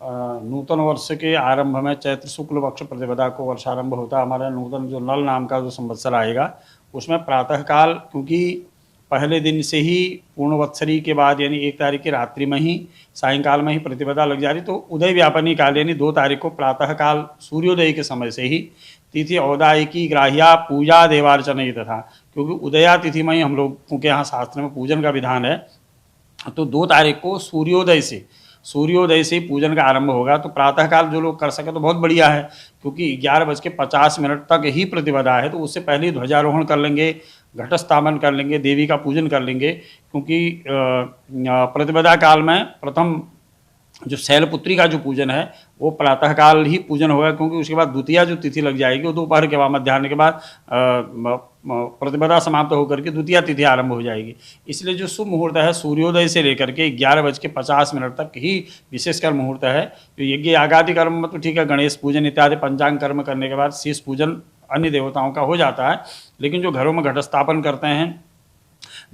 नूतन वर्ष के आरंभ में चैत्र शुक्ल पक्ष प्रतिपदा को वर्षारंभ होता है। हमारा नूतन जो नल नाम का जो संवत्सर आएगा उसमें प्रातःकाल, क्योंकि पहले दिन से ही पूर्णवत्सरी के बाद यानी 1 तारीख की रात्रि में ही सायंकाल में ही प्रतिपदा लग जा रही, तो उदय व्यापनी काल यानी 2 तारीख को प्रातःकाल सूर्योदय के समय से ही तिथि औदायिकी ग्राह्या पूजा देवार्चन ही तथा, क्योंकि उदया तिथि में ही हम लोगों के यहाँ शास्त्र में पूजन का विधान है। तो 2 तारीख को सूर्योदय से ही पूजन का आरंभ होगा। तो प्रातःकाल जो लोग कर सके तो बहुत बढ़िया है, क्योंकि 11:50 तक ही प्रतिपदा है, तो उससे पहले ध्वजारोहण कर लेंगे, घटस्थापन कर लेंगे, देवी का पूजन कर लेंगे। क्योंकि प्रतिपदा काल में प्रथम जो शैलपुत्री का जो पूजन है वो प्रातःकाल ही पूजन होगा, क्योंकि उसके बाद द्वितीया जो तिथि लग जाएगी वो दोपहर के बाद मध्याह्न के बाद प्रतिपदा समाप्त होकर के द्वितीया तिथि आरंभ हो जाएगी। इसलिए जो शुभ मुहूर्त है सूर्योदय से लेकर के 11:50 तक ही विशेषकर मुहूर्त है। तो यज्ञ यागादि कर्म में तो ठीक है, गणेश पूजन इत्यादि पंचांग कर्म करने के बाद शेष पूजन अन्य देवताओं का हो जाता है, लेकिन जो घरों में घटस्थापन करते हैं,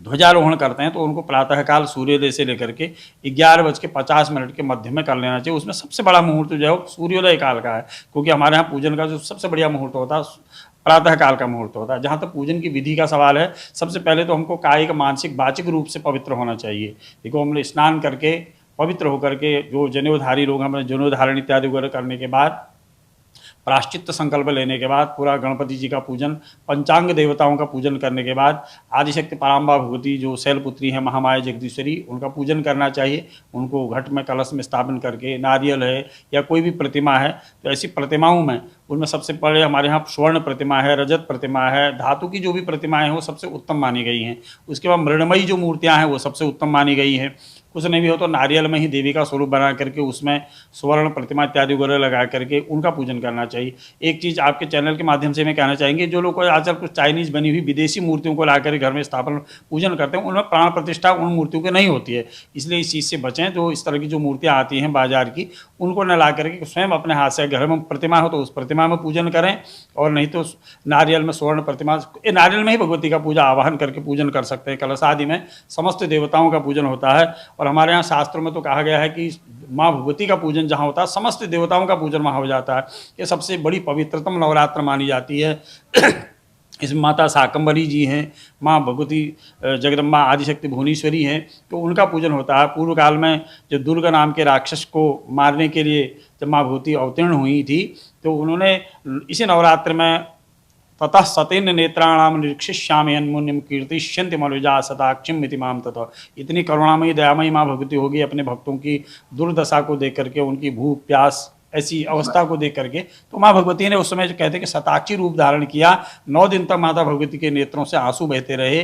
ध्वजारोहण करते हैं, तो उनको प्रातःकाल सूर्योदय से लेकर के 11:50 के मध्य में कर लेना चाहिए। उसमें सबसे बड़ा मुहूर्त जो है सूर्योदय काल का है, क्योंकि हमारे यहाँ पूजन का जो सबसे बढ़िया मुहूर्त होता है प्रातःकाल का मुहूर्त होता है। जहाँ तक पूजन की विधि का सवाल है, सबसे पहले तो हमको कायिक मानसिक वाचिक रूप से पवित्र होना चाहिए। देखो, हम स्नान करके पवित्र होकर के जो जनेऊधारी लोग हमें जनेऊ धारण इत्यादि वगैरह करने के बाद प्राश्चित्य संकल्प लेने के बाद पूरा गणपति जी का पूजन, पंचांग देवताओं का पूजन करने के बाद आदिशक्ति पराम्बा भगवती जो शैलपुत्री हैं महामाया जगदीश्वरी, उनका पूजन करना चाहिए। उनको घट में कलश में स्थापन करके, नारियल है या कोई भी प्रतिमा है, तो ऐसी प्रतिमाओं में उनमें सबसे पहले हमारे यहाँ स्वर्ण प्रतिमा है, रजत प्रतिमा है, धातु की जो भी प्रतिमाएँ हैं वो सबसे उत्तम मानी गई हैं। उसके बाद मृणमयी जो मूर्तियाँ हैं वो सबसे उत्तम मानी गई हैं। कुछ नहीं भी हो तो नारियल में ही देवी का स्वरूप बना करके उसमें स्वर्ण प्रतिमा इत्यादि वगैरह लगा करके उनका पूजन करना चाहिए। एक चीज़ आपके चैनल के माध्यम से मैं कहना चाहेंगे, जो लोग आजकल कुछ चाइनीज़ बनी हुई विदेशी मूर्तियों को ला कर घर में स्थापन पूजन करते हैं, उनमें प्राण प्रतिष्ठा उन मूर्तियों की नहीं होती है। इसलिए इस चीज़ से बचें। जो इस तरह की जो मूर्तियाँ आती हैं बाजार की, उनको न ला करके स्वयं अपने हाथ से, घर में प्रतिमा हो तो उस प्रतिमा में पूजन करें, और नहीं तो नारियल में स्वर्ण प्रतिमा, नारियल में ही भगवती का पूजा आवाहन करके पूजन कर सकते हैं। कलश आदि में समस्त देवताओं का पूजन होता है, और हमारे यहाँ शास्त्रों में तो कहा गया है कि माँ भगवती का पूजन जहाँ होता है समस्त देवताओं का पूजन वहाँ हो जाता है। ये सबसे बड़ी पवित्रतम नवरात्र मानी जाती है। इसमें माता शाकंभरी जी हैं, माँ भगवती जगदम्बा आदिशक्ति भुवनेश्वरी हैं, तो उनका पूजन होता है। पूर्व काल में जो दुर्गा नाम के राक्षस को मारने के लिए जब माँ भगवती अवतीर्ण हुई थी, तो उन्होंने इसी नवरात्र में ततः सतेन नेत्राणाम निरीक्षिष्यामि अन्मुन्यम कीर्तिष्यन्ति मनुजा सताक्षिम इति माम ततः। इतनी करुणामयी दयामयी माँ भगवती होगी अपने भक्तों की दुर्दशा को देख करके, उनकी भूख प्यास ऐसी अवस्था को देख करके, तो माँ भगवती ने उस समय जो कहते हैं कि शताक्षी रूप धारण किया। 9 दिन तक माता भगवती के नेत्रों से आंसू बहते रहे।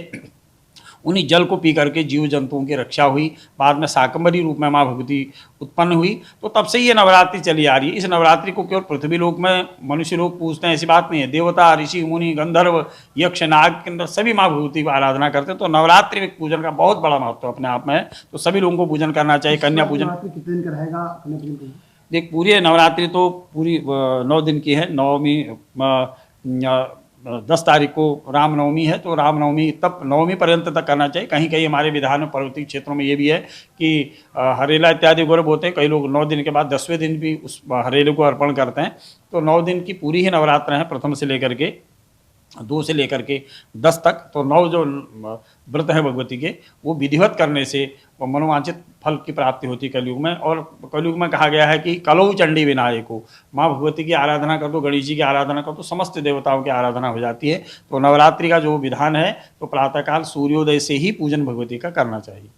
उन्हीं जल को पी करके जीव जंतुओं की रक्षा हुई। बाद में शाकंभरी रूप में माँ भगवती उत्पन्न हुई। तो तब से ये नवरात्रि चली आ रही है। इस नवरात्रि को केवल पृथ्वी लोक में मनुष्य लोग पूजते हैं ऐसी बात नहीं है। देवता, ऋषि, मुनि, गंधर्व, यक्ष, नाग के अंदर सभी माँ भगवती की आराधना करते हैं। तो नवरात्रि में पूजन का बहुत बड़ा महत्व अपने आप में है, तो सभी लोगों को पूजन करना चाहिए। कन्या पूजन कितने दिन का रहेगा? देख, पूरी नवरात्रि तो पूरी 9 दिन की है। नवमी 10 तारीख को रामनवमी है, तो रामनवमी तब नवमी पर्यंत तक करना चाहिए। कहीं कहीं हमारे विधान में पर्वतीय क्षेत्रों में ये भी है कि हरेला इत्यादि गौरव होते हैं। कई लोग 9 दिन के बाद 10वें दिन भी उस हरेले को अर्पण करते हैं। तो 9 दिन की पूरी ही नवरात्र है, प्रथम से लेकर के 2 से लेकर के 10 तक। तो 9 जो व्रत है भगवती के, वो विधिवत करने से वो मनोवांछित फल की प्राप्ति होती है कलयुग में। और कलयुग में कहा गया है कि कलौ चंडी विनायको, माँ भगवती की आराधना कर दो, गणेश जी की आराधना कर दो, समस्त देवताओं की आराधना हो जाती है। तो नवरात्रि का जो विधान है, तो प्रातःकाल सूर्योदय से ही पूजन भगवती का करना चाहिए।